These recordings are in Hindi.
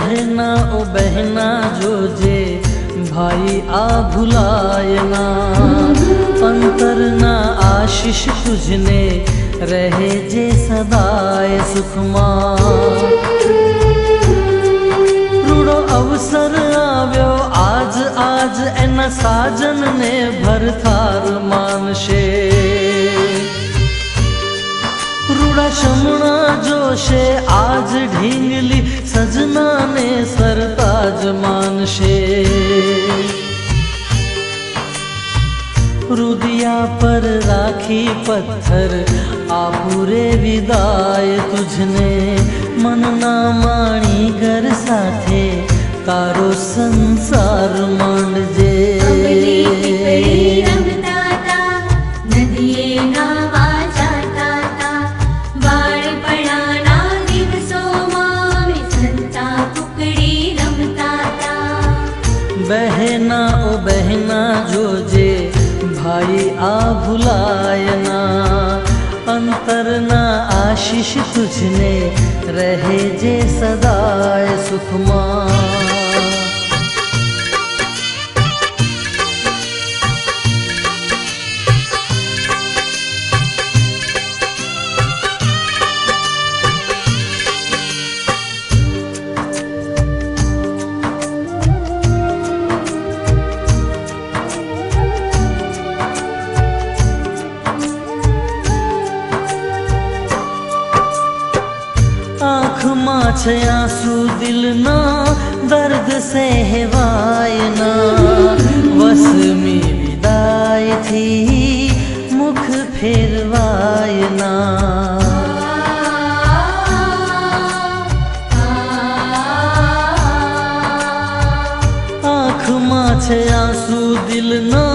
बहना ओ बहना जो जे भाई आ भुलायना, अंतर ना आशीष तुझने रहे जे सदाय सुखमा। रूड़ो अवसर आव्यो आज आज एना साजन ने भरथार मानशे। रूड़ा शमणा जोशे आज ढींगली सजना ने सरताज मानशे। रुदिया पर राखी पत्थर आपुरे विदाय तुझने, मन ना माणी घर साथे तारो संसार मांडजे। बहना ओ बहना जो जे भाई आ भुलायना, अंतर ना आशीष तुझने रहे जे सदाय सुखमा। आँख मां छे आंसू दिल ना दर्द से हेवायना, वस में विदाई थी मुख फेरवायना। आँख मां छे आंसू दिल ना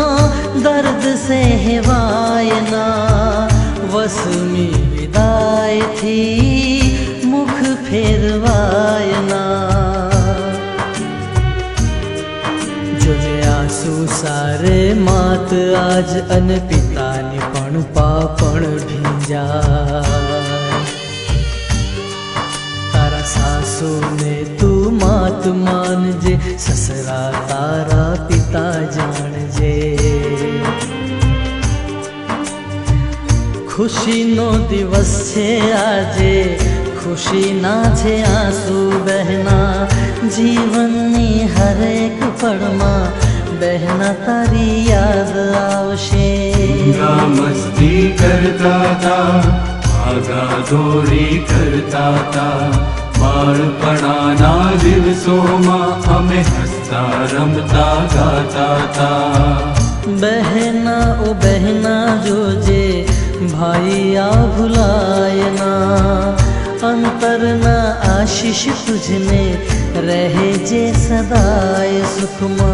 दर्द से हेवायना, वस में विदाई थी मुख फेरवायना। जोजे आंसू सारे मात आज अन पितानी पण पापण भींजा। तारा सासू ने तू मात मानजे, ससरा तारा पिता जाणजे। खुशी नो दिवस छे आजे, खुशी ना छे आंसू बहना, जीवननी हरेक पड़मा बहना तारी याद आवशे। मस्ती करता था, भागा दौड़ी करता था, बाळपणाना दिवसोमां अमे हसता रमता गाता था। बहना ओ बहना जो जे भाई आ भुलायना, अंतर ना आशीष तुझने रहे जे सदाय सुखमा।